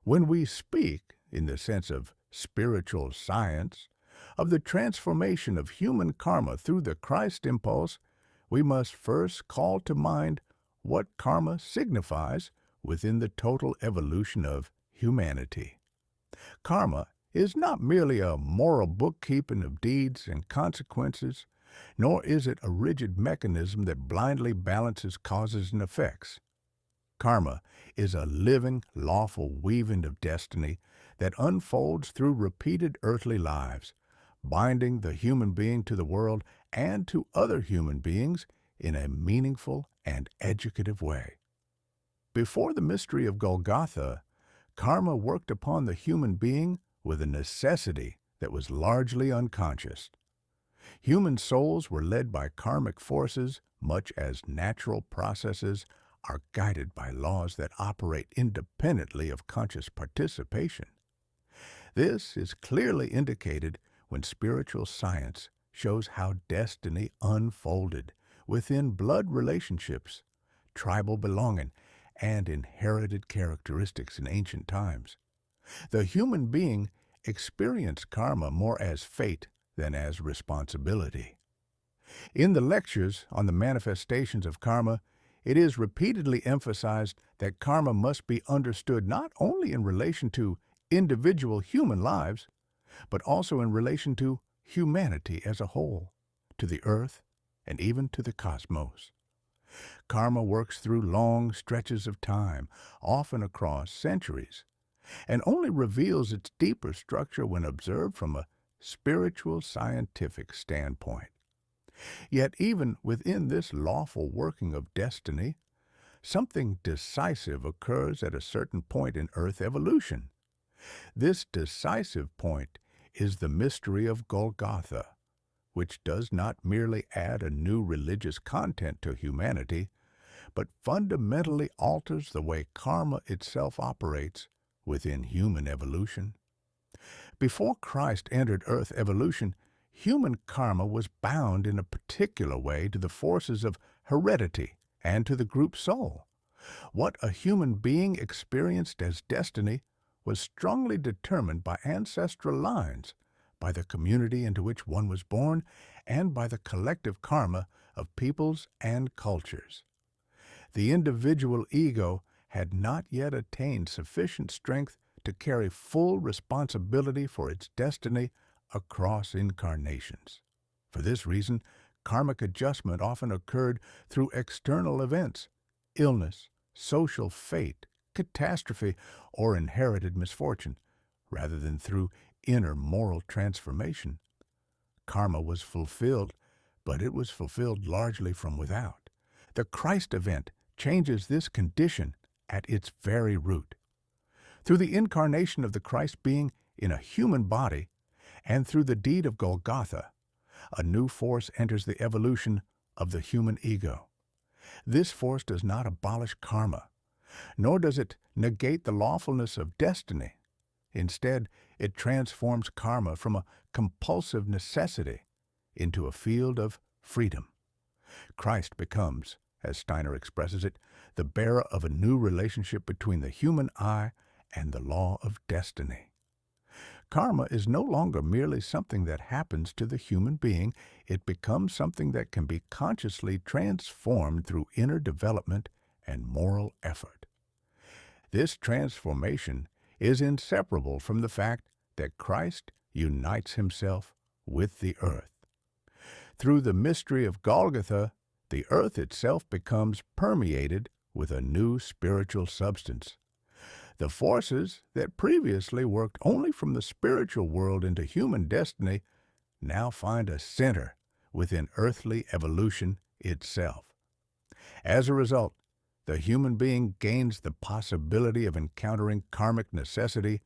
When we speak, in the sense of spiritual science, of the transformation of human karma through the Christ impulse, we must first call to mind what karma signifies within the total evolution of humanity. Karma is not merely a moral bookkeeping of deeds and consequences, nor is it a rigid mechanism that blindly balances causes and effects. Karma is a living, lawful weaving of destiny that unfolds through repeated earthly lives, binding the human being to the world and to other human beings in a meaningful and educative way. Before the mystery of Golgotha, karma worked upon the human being with a necessity that was largely unconscious. Human souls were led by karmic forces, much as natural processes are guided by laws that operate independently of conscious participation. This is clearly indicated when spiritual science shows how destiny unfolded within blood relationships, tribal belonging, and inherited characteristics in ancient times. The human being experienced karma more as fate than as responsibility. In the lectures on the manifestations of karma, it is repeatedly emphasized that karma must be understood not only in relation to individual human lives, but also in relation to humanity as a whole, to the earth, and even to the cosmos. Karma works through long stretches of time, often across centuries, and only reveals its deeper structure when observed from a spiritual scientific standpoint. Yet even within this lawful working of destiny, something decisive occurs at a certain point in Earth evolution. This decisive point is the mystery of Golgotha, which does not merely add a new religious content to humanity, but fundamentally alters the way karma itself operates within human evolution. Before Christ entered Earth evolution, human karma was bound in a particular way to the forces of heredity and to the group soul. What a human being experienced as destiny was strongly determined by ancestral lines, by the community into which one was born, and by the collective karma of peoples and cultures. The individual ego had not yet attained sufficient strength to carry full responsibility for its destiny across incarnations. For this reason, karmic adjustment often occurred through external events, illness, social fate, catastrophe, or inherited misfortune, rather than through inner moral transformation. Karma was fulfilled, but it was fulfilled largely from without. The Christ event changes this condition at its very root. Through the incarnation of the Christ being in a human body, and through the deed of Golgotha, a new force enters the evolution of the human ego. This force does not abolish karma, nor does it negate the lawfulness of destiny. Instead, it transforms karma from a compulsive necessity into a field of freedom. Christ becomes, as Steiner expresses it, the bearer of a new relationship between the human I and the law of destiny. Karma is no longer merely something that happens to the human being. It becomes something that can be consciously transformed through inner development and moral effort. This transformation is inseparable from the fact that Christ unites himself with the earth. Through the mystery of Golgotha, the earth itself becomes permeated with a new spiritual substance. The forces that previously worked only from the spiritual world into human destiny now find a center within earthly evolution itself. As a result, the human being gains the possibility of encountering karmic necessity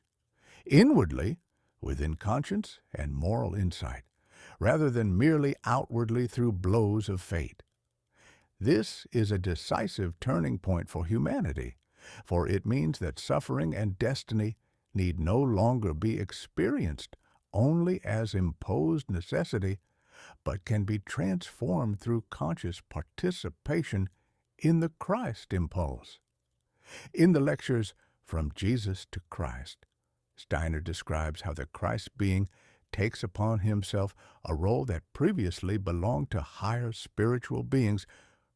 inwardly within conscience and moral insight, rather than merely outwardly through blows of fate. This is a decisive turning point for humanity, for it means that suffering and destiny need no longer be experienced only as imposed necessity, but can be transformed through conscious participation in the Christ impulse. In the lectures from Jesus to Christ. Steiner describes how the Christ being takes upon himself a role that previously belonged to higher spiritual beings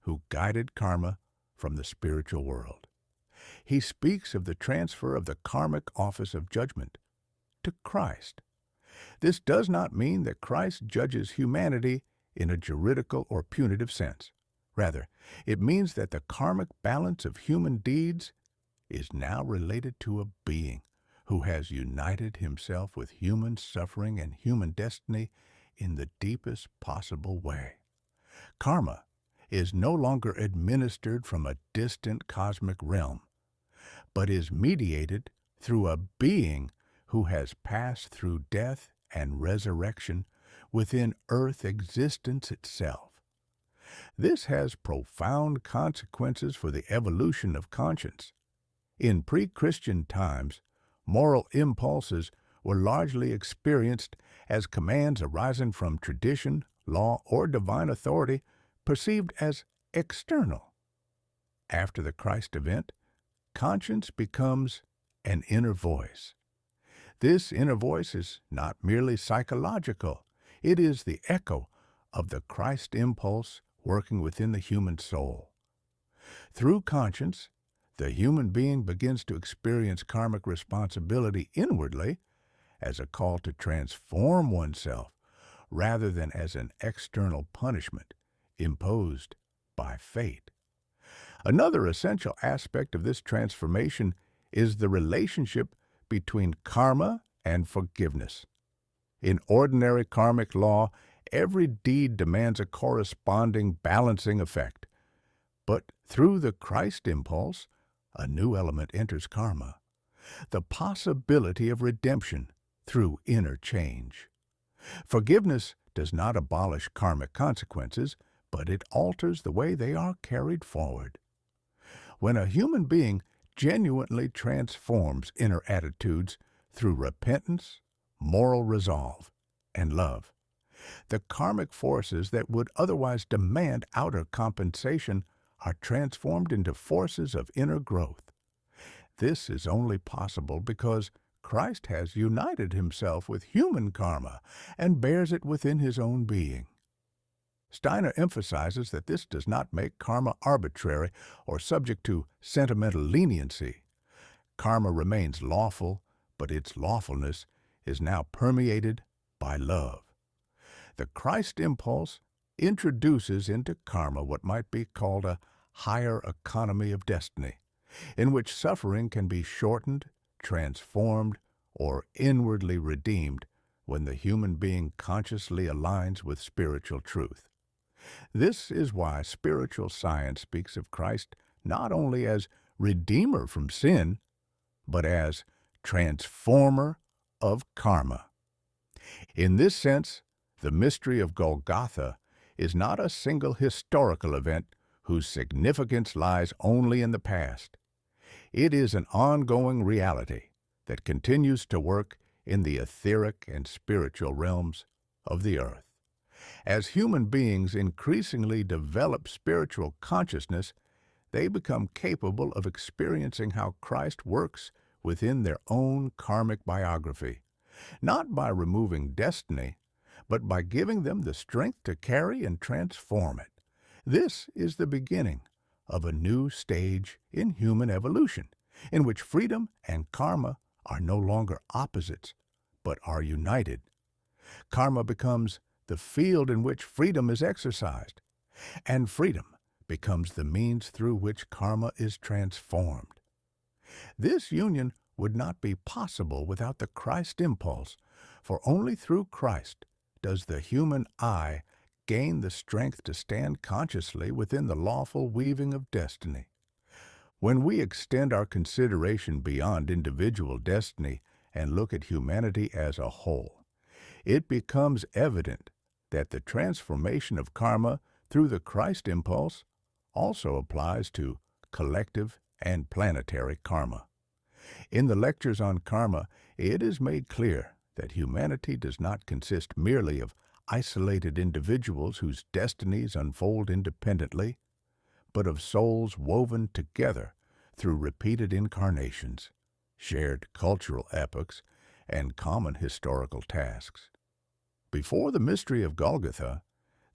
who guided karma from the spiritual world. He speaks of the transfer of the karmic office of judgment to Christ. This does not mean that Christ judges humanity in a juridical or punitive sense. Rather, it means that the karmic balance of human deeds is now related to a being who has united himself with human suffering and human destiny in the deepest possible way. Karma is no longer administered from a distant cosmic realm, but is mediated through a being who has passed through death and resurrection within earth existence itself. This has profound consequences for the evolution of conscience. In pre-Christian times, moral impulses were largely experienced as commands arising from tradition, law, or divine authority perceived as external. After the Christ event, conscience becomes an inner voice. This inner voice is not merely psychological. It is the echo of the Christ impulse working within the human soul. Through conscience, the human being begins to experience karmic responsibility inwardly as a call to transform oneself rather than as an external punishment imposed by fate. Another essential aspect of this transformation is the relationship between karma and forgiveness. In ordinary karmic law, every deed demands a corresponding balancing effect. But through the Christ impulse, a new element enters karma, the possibility of redemption through inner change. Forgiveness does not abolish karmic consequences, but it alters the way they are carried forward. When a human being genuinely transforms inner attitudes through repentance, moral resolve, and love, the karmic forces that would otherwise demand outer compensation are transformed into forces of inner growth. This is only possible because Christ has united himself with human karma and bears it within his own being. Steiner emphasizes that this does not make karma arbitrary or subject to sentimental leniency. Karma remains lawful, but its lawfulness is now permeated by love. The Christ impulse introduces into karma what might be called a higher economy of destiny, in which suffering can be shortened, transformed, or inwardly redeemed when the human being consciously aligns with spiritual truth. This is why spiritual science speaks of Christ not only as Redeemer from sin, but as Transformer of karma. In this sense, the mystery of Golgotha is not a single historical event whose significance lies only in the past. It is an ongoing reality that continues to work in the etheric and spiritual realms of the earth. As human beings increasingly develop spiritual consciousness, they become capable of experiencing how Christ works within their own karmic biography, not by removing destiny, but by giving them the strength to carry and transform it. This is the beginning of a new stage in human evolution, in which freedom and karma are no longer opposites, but are united. Karma becomes the field in which freedom is exercised, and freedom becomes the means through which karma is transformed. This union would not be possible without the Christ impulse, for only through Christ does the human I gain the strength to stand consciously within the lawful weaving of destiny. When we extend our consideration beyond individual destiny and look at humanity as a whole, it becomes evident that the transformation of karma through the Christ impulse also applies to collective and planetary karma. In the lectures on karma, it is made clear that humanity does not consist merely of isolated individuals whose destinies unfold independently, but of souls woven together through repeated incarnations. shared cultural epochs, and common historical tasks. Before the mystery of Golgotha,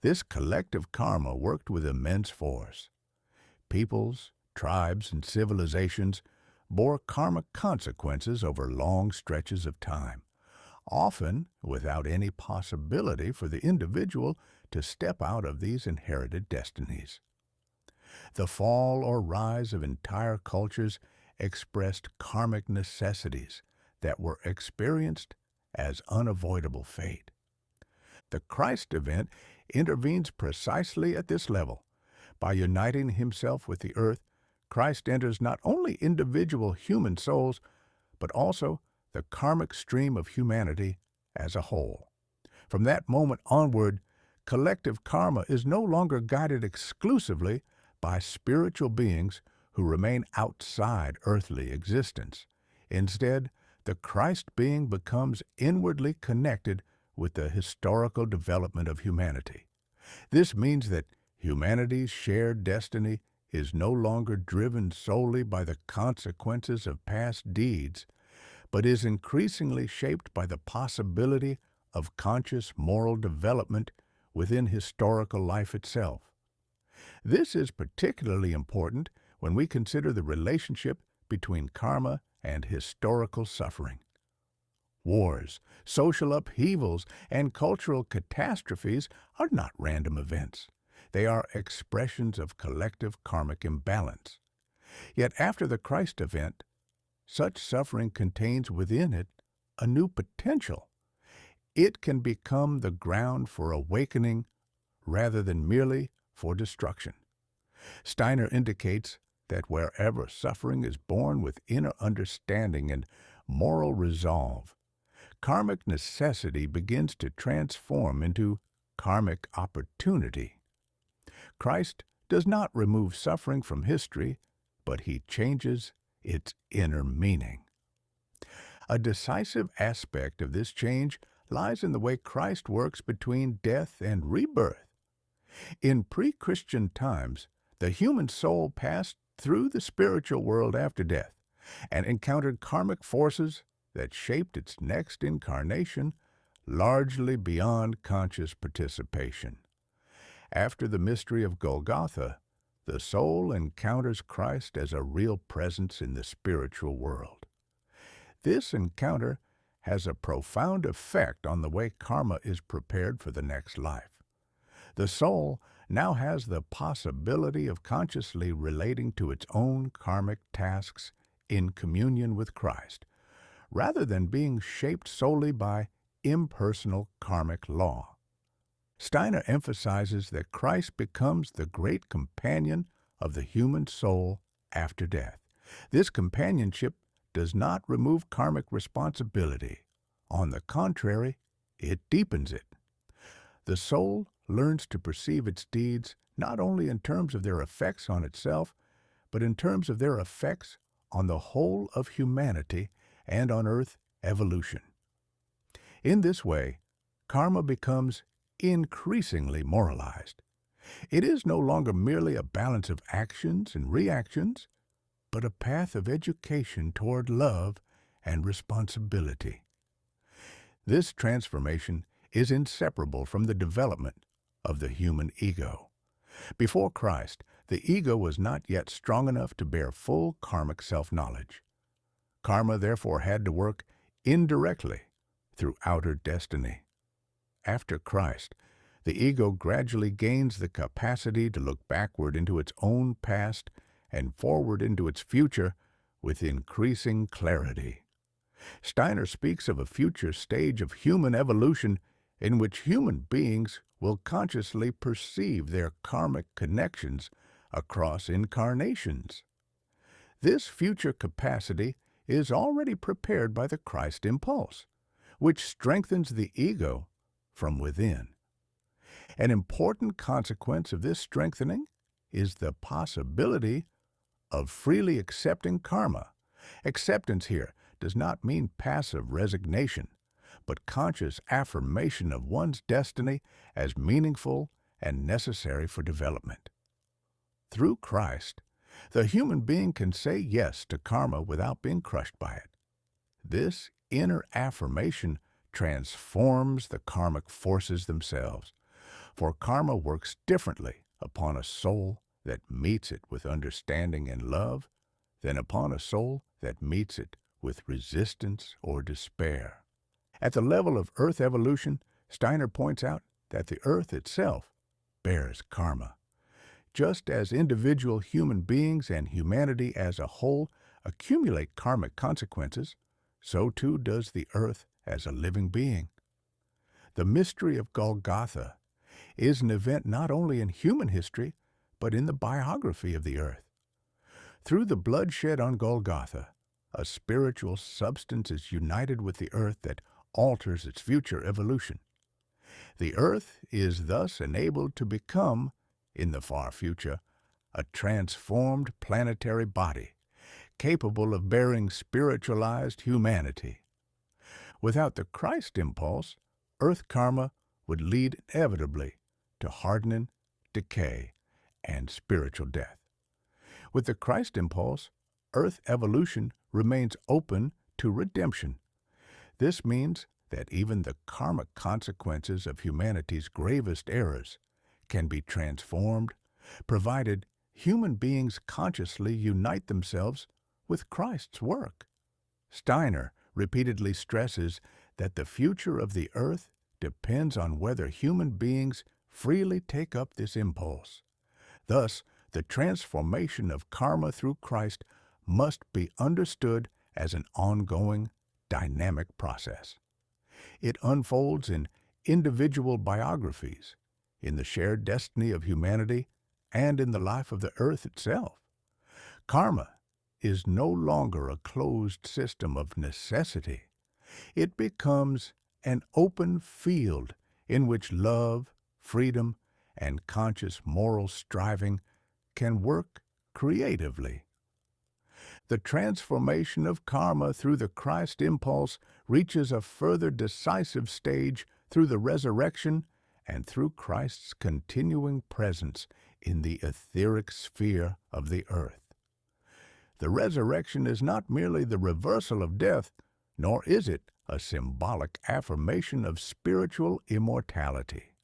this collective karma worked with immense force. Peoples, tribes, and civilizations bore karmic consequences over long stretches of time, often without any possibility for the individual to step out of these inherited destinies. The fall or rise of entire cultures expressed karmic necessities that were experienced as unavoidable fate. The Christ event intervenes precisely at this level. By uniting himself with the earth, Christ enters not only individual human souls, but also the karmic stream of humanity as a whole. From that moment onward, collective karma is no longer guided exclusively by spiritual beings who remain outside earthly existence. Instead, the Christ being becomes inwardly connected with the historical development of humanity. This means that humanity's shared destiny is no longer driven solely by the consequences of past deeds, but is increasingly shaped by the possibility of conscious moral development within historical life itself. This is particularly important when we consider the relationship between karma and historical suffering. Wars, social upheavals, and cultural catastrophes are not random events. They are expressions of collective karmic imbalance. Yet after the Christ event, such suffering contains within it a new potential. It can become the ground for awakening rather than merely for destruction. Steiner indicates that wherever suffering is born with inner understanding and moral resolve, karmic necessity begins to transform into karmic opportunity. Christ does not remove suffering from history, but he changes its inner meaning. A decisive aspect of this change lies in the way Christ works between death and rebirth. In pre-Christian times, the human soul passed through the spiritual world after death and encountered karmic forces that shaped its next incarnation largely beyond conscious participation. After the mystery of Golgotha, the soul encounters Christ as a real presence in the spiritual world. This encounter has a profound effect on the way karma is prepared for the next life. The soul now has the possibility of consciously relating to its own karmic tasks in communion with Christ, rather than being shaped solely by impersonal karmic law. Steiner emphasizes that Christ becomes the great companion of the human soul after death. This companionship does not remove karmic responsibility. On the contrary, it deepens it. The soul learns to perceive its deeds not only in terms of their effects on itself, but in terms of their effects on the whole of humanity and on Earth evolution. In this way, karma becomes increasingly moralized. It is no longer merely a balance of actions and reactions, but a path of education toward love and responsibility. This transformation is inseparable from the development of the human ego. Before Christ, the ego was not yet strong enough to bear full karmic self-knowledge. Karma therefore had to work indirectly through outer destiny. After Christ, the ego gradually gains the capacity to look backward into its own past and forward into its future with increasing clarity. Steiner speaks of a future stage of human evolution in which human beings will consciously perceive their karmic connections across incarnations. This future capacity is already prepared by the Christ impulse, which strengthens the ego from within. An important consequence of this strengthening is the possibility of freely accepting karma. Acceptance here does not mean passive resignation, but conscious affirmation of one's destiny as meaningful and necessary for development. Through Christ, the human being can say yes to karma without being crushed by it. This inner affirmation transforms the karmic forces themselves, for karma works differently upon a soul that meets it with understanding and love than upon a soul that meets it with resistance or despair. At the level of Earth evolution, Steiner points out that the Earth itself bears karma. Just as individual human beings and humanity as a whole accumulate karmic consequences, so too does the Earth as a living being. The mystery of Golgotha is an event not only in human history, but in the biography of the Earth. Through the bloodshed on Golgotha, a spiritual substance is united with the Earth that alters its future evolution. The Earth is thus enabled to become, in the far future, a transformed planetary body, capable of bearing spiritualized humanity. Without the Christ impulse, Earth karma would lead inevitably to hardening, decay, and spiritual death. With the Christ impulse, Earth evolution remains open to redemption. This means that even the karmic consequences of humanity's gravest errors can be transformed, provided human beings consciously unite themselves with Christ's work. Steiner repeatedly stresses that the future of the Earth depends on whether human beings freely take up this impulse. Thus, the transformation of karma through Christ must be understood as an ongoing, dynamic process. It unfolds in individual biographies, in the shared destiny of humanity, and in the life of the Earth itself. Karma is no longer a closed system of necessity. It becomes an open field in which love, freedom, and conscious moral striving can work creatively. The transformation of karma through the Christ impulse reaches a further decisive stage through the resurrection and through Christ's continuing presence in the etheric sphere of the Earth. The resurrection is not merely the reversal of death, nor is it a symbolic affirmation of spiritual immortality.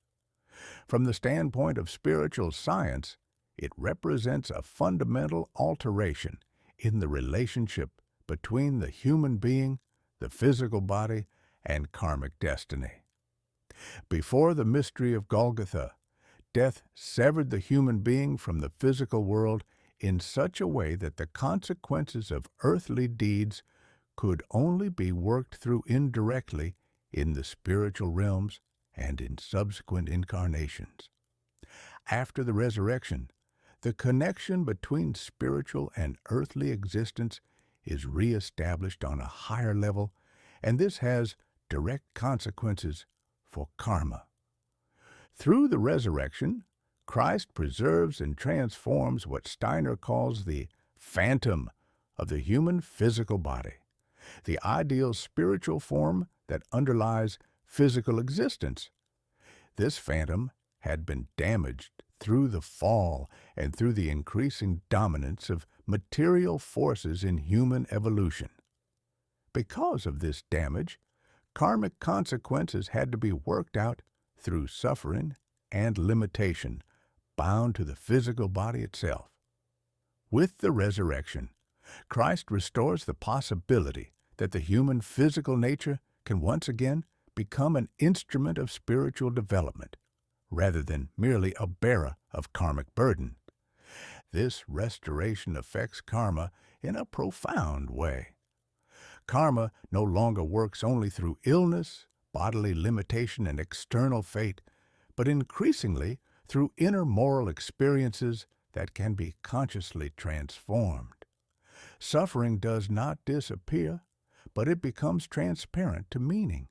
From the standpoint of spiritual science, it represents a fundamental alteration in the relationship between the human being, the physical body, and karmic destiny. Before the mystery of Golgotha, death severed the human being from the physical world in such a way that the consequences of earthly deeds could only be worked through indirectly in the spiritual realms and in subsequent incarnations. After the resurrection, the connection between spiritual and earthly existence is reestablished on a higher level, and this has direct consequences for karma. Through the resurrection, Christ preserves and transforms what Steiner calls the phantom of the human physical body, the ideal spiritual form that underlies physical existence. This phantom had been damaged through the fall and through the increasing dominance of material forces in human evolution. Because of this damage, karmic consequences had to be worked out through suffering and limitation, bound to the physical body itself. With the resurrection, Christ restores the possibility that the human physical nature can once again become an instrument of spiritual development, rather than merely a bearer of karmic burden. This restoration affects karma in a profound way. Karma no longer works only through illness, bodily limitation, and external fate, but increasingly through inner moral experiences that can be consciously transformed. Suffering does not disappear, but it becomes transparent to meaning.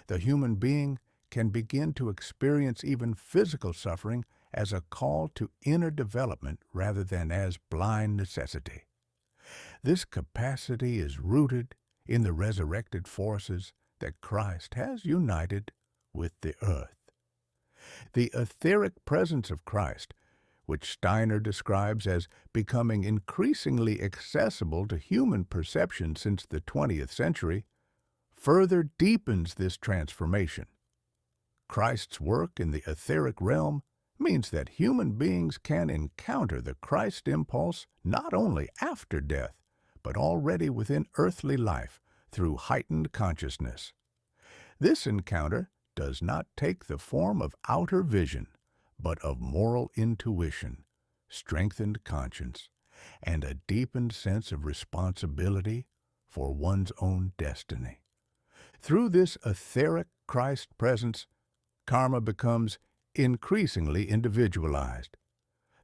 The human being can begin to experience even physical suffering as a call to inner development rather than as blind necessity. This capacity is rooted in the resurrected forces that Christ has united with the earth. The etheric presence of Christ, which Steiner describes as becoming increasingly accessible to human perception since the 20th century, further deepens this transformation. Christ's work in the etheric realm means that human beings can encounter the Christ impulse not only after death, but already within earthly life through heightened consciousness. This encounter does not take the form of outer vision, but of moral intuition, strengthened conscience, and a deepened sense of responsibility for one's own destiny. Through this etheric Christ presence, karma becomes increasingly individualized.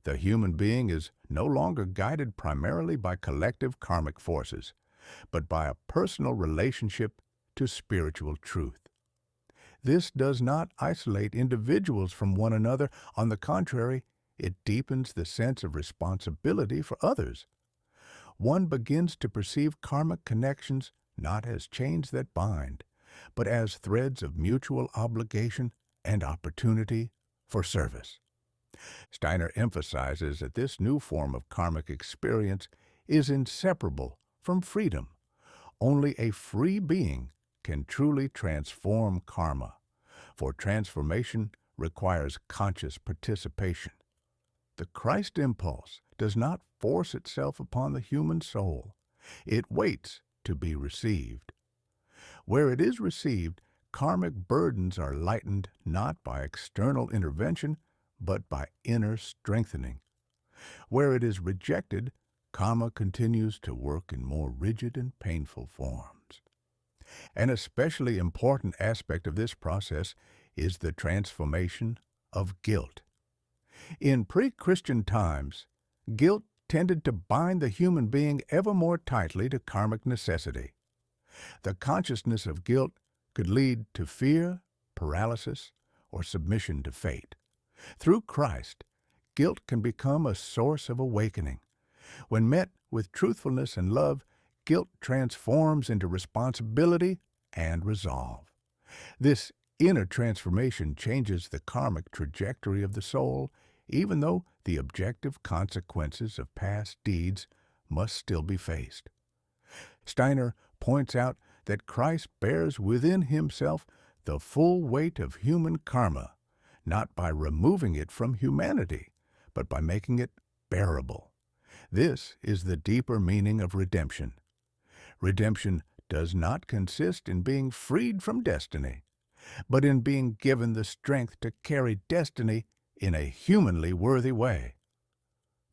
The human being is no longer guided primarily by collective karmic forces, but by a personal relationship to spiritual truth. This does not isolate individuals from one another. On the contrary, it deepens the sense of responsibility for others. One begins to perceive karmic connections not as chains that bind, but as threads of mutual obligation and opportunity for service. Steiner emphasizes that this new form of karmic experience is inseparable from freedom. Only a free being can truly transform karma, for transformation requires conscious participation. The Christ impulse does not force itself upon the human soul. It waits to be received. Where it is received, karmic burdens are lightened not by external intervention, but by inner strengthening. Where it is rejected, karma continues to work in more rigid and painful forms. An especially important aspect of this process is the transformation of guilt. In pre-Christian times, guilt tended to bind the human being ever more tightly to karmic necessity. The consciousness of guilt could lead to fear, paralysis, or submission to fate. Through Christ, guilt can become a source of awakening. When met with truthfulness and love, guilt transforms into responsibility and resolve. This inner transformation changes the karmic trajectory of the soul, even though the objective consequences of past deeds must still be faced. Steiner points out that Christ bears within himself the full weight of human karma, not by removing it from humanity, but by making it bearable. This is the deeper meaning of redemption. Redemption does not consist in being freed from destiny, but in being given the strength to carry destiny in a humanly worthy way.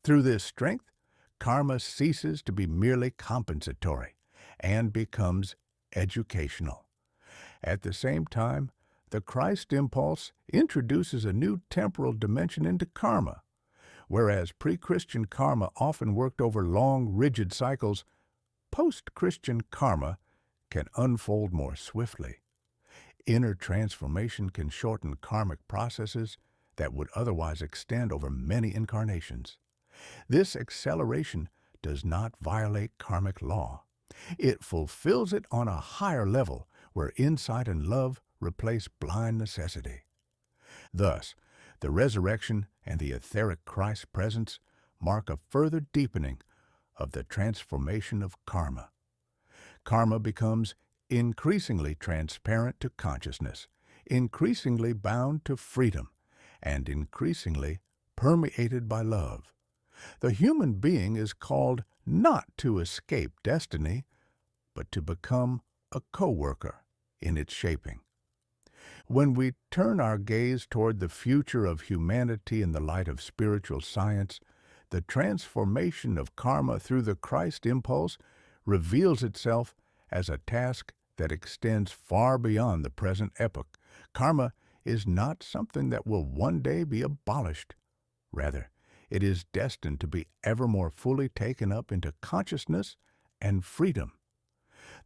Through this strength, karma ceases to be merely compensatory and becomes educational. At the same time, the Christ impulse introduces a new temporal dimension into karma. Whereas pre-Christian karma often worked over long, rigid cycles, post-Christian karma can unfold more swiftly. Inner transformation can shorten karmic processes that would otherwise extend over many incarnations. This acceleration does not violate karmic law. It fulfills it on a higher level where insight and love replace blind necessity. Thus, the resurrection and the etheric Christ presence mark a further deepening of the transformation of karma. Karma becomes increasingly transparent to consciousness, increasingly bound to freedom, and increasingly permeated by love. The human being is called not to escape destiny, but to become a co-worker in its shaping. When we turn our gaze toward the future of humanity in the light of spiritual science, the transformation of karma through the Christ impulse reveals itself as a task that extends far beyond the present epoch. Karma is not something that will one day be abolished. Rather, it is destined to be ever more fully taken up into consciousness and freedom.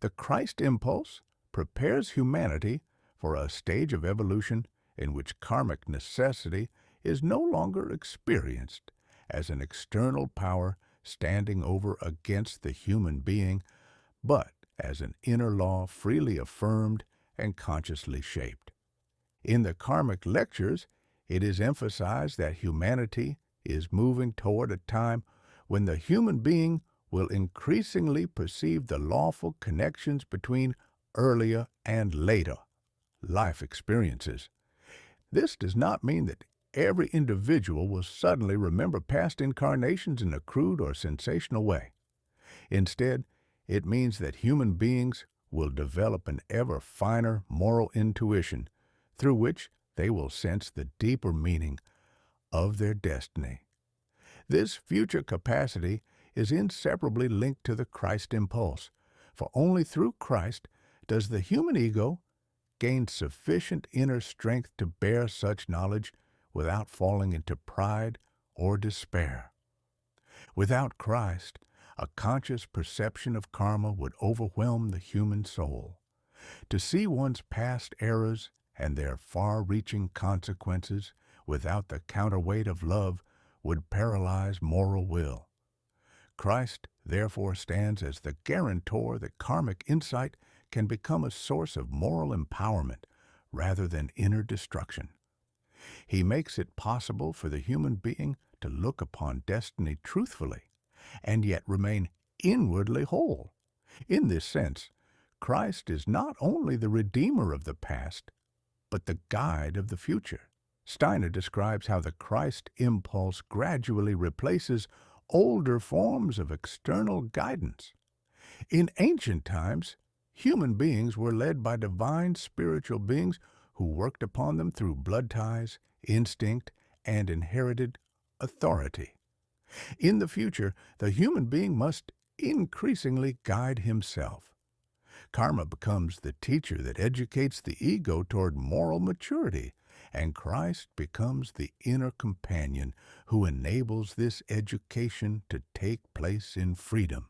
The Christ impulse prepares humanity for a stage of evolution in which karmic necessity is no longer experienced as an external power standing over against the human being, but as an inner law freely affirmed and consciously shaped. In the karmic lectures, it is emphasized that humanity is moving toward a time when the human being will increasingly perceive the lawful connections between earlier and later life experiences. This does not mean that every individual will suddenly remember past incarnations in a crude or sensational way. Instead, it means that human beings will develop an ever finer moral intuition through which they will sense the deeper meaning of their destiny. This future capacity is inseparably linked to the Christ impulse, for only through Christ does the human ego gain sufficient inner strength to bear such knowledge without falling into pride or despair. Without Christ, a conscious perception of karma would overwhelm the human soul. To see one's past errors and their far-reaching consequences without the counterweight of love would paralyze moral will. Christ therefore stands as the guarantor that karmic insight can become a source of moral empowerment rather than inner destruction. He makes it possible for the human being to look upon destiny truthfully and yet remain inwardly whole. In this sense, Christ is not only the redeemer of the past, but the guide of the future. Steiner describes how the Christ impulse gradually replaces older forms of external guidance. In ancient times, human beings were led by divine spiritual beings who worked upon them through blood ties, instinct, and inherited authority. In the future, the human being must increasingly guide himself. Karma becomes the teacher that educates the ego toward moral maturity, and Christ becomes the inner companion who enables this education to take place in freedom.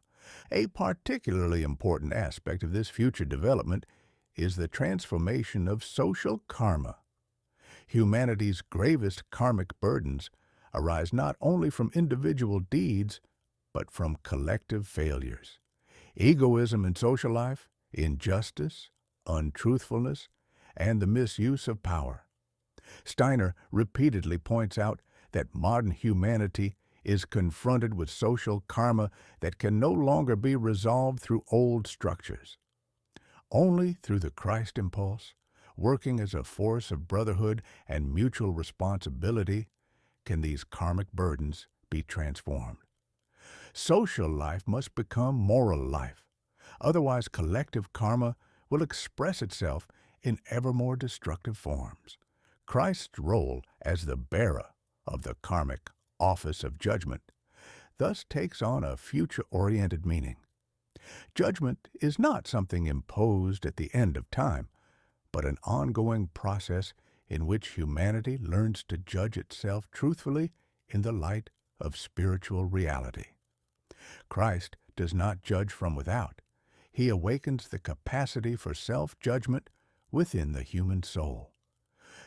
A particularly important aspect of this future development is the transformation of social karma. Humanity's gravest karmic burdens arise not only from individual deeds, but from collective failures. Egoism in social life, injustice, untruthfulness, and the misuse of power. Steiner repeatedly points out that modern humanity is confronted with social karma that can no longer be resolved through old structures. Only through the Christ impulse, working as a force of brotherhood and mutual responsibility, can these karmic burdens be transformed. Social life must become moral life. Otherwise, collective karma will express itself in ever more destructive forms. Christ's role as the bearer of the karmic office of judgment thus takes on a future-oriented meaning. Judgment is not something imposed at the end of time, but an ongoing process in which humanity learns to judge itself truthfully in the light of spiritual reality. Christ does not judge from without. He awakens the capacity for self-judgment within the human soul.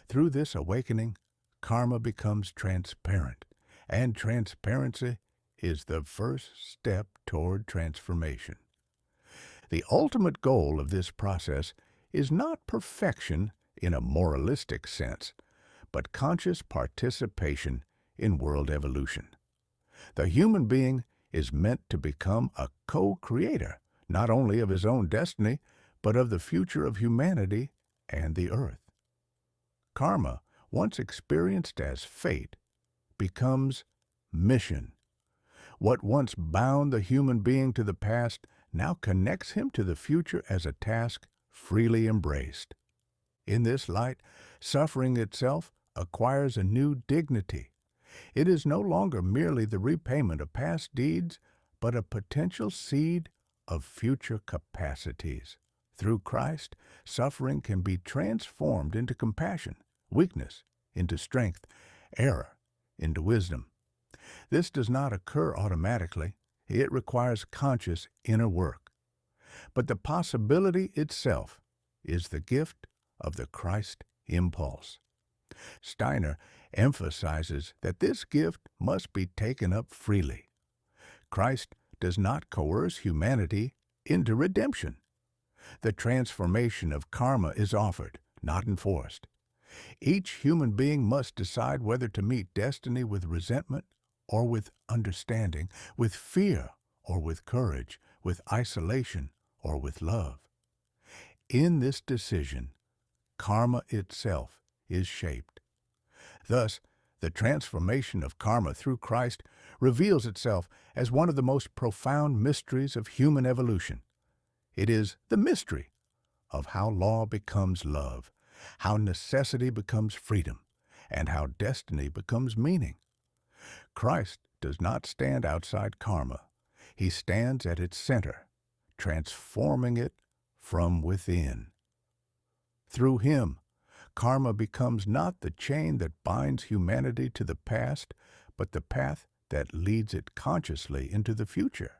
Through this awakening, karma becomes transparent, and transparency is the first step toward transformation. The ultimate goal of this process is not perfection in a moralistic sense, but conscious participation in world evolution. The human being is meant to become a co-creator, not only of his own destiny, but of the future of humanity and the earth. Karma, once experienced as fate, becomes mission. What once bound the human being to the past now connects him to the future as a task freely embraced. In this light, suffering itself acquires a new dignity. It is no longer merely the repayment of past deeds, but a potential seed of future capacities. Through Christ, suffering can be transformed into compassion, weakness into strength, error into wisdom. This does not occur automatically. It requires conscious inner work. But the possibility itself is the gift of the Christ impulse. Steiner emphasizes that this gift must be taken up freely. Christ does not coerce humanity into redemption. The transformation of karma is offered, not enforced. Each human being must decide whether to meet destiny with resentment or with understanding, with fear or with courage, with isolation or with love. In this decision, karma itself is shaped. Thus, the transformation of karma through Christ reveals itself as one of the most profound mysteries of human evolution. It is the mystery of how law becomes love, how necessity becomes freedom, and how destiny becomes meaning. Christ does not stand outside karma. He stands at its center, transforming it from within. Through him, karma becomes not the chain that binds humanity to the past, but the path that leads it consciously into the future.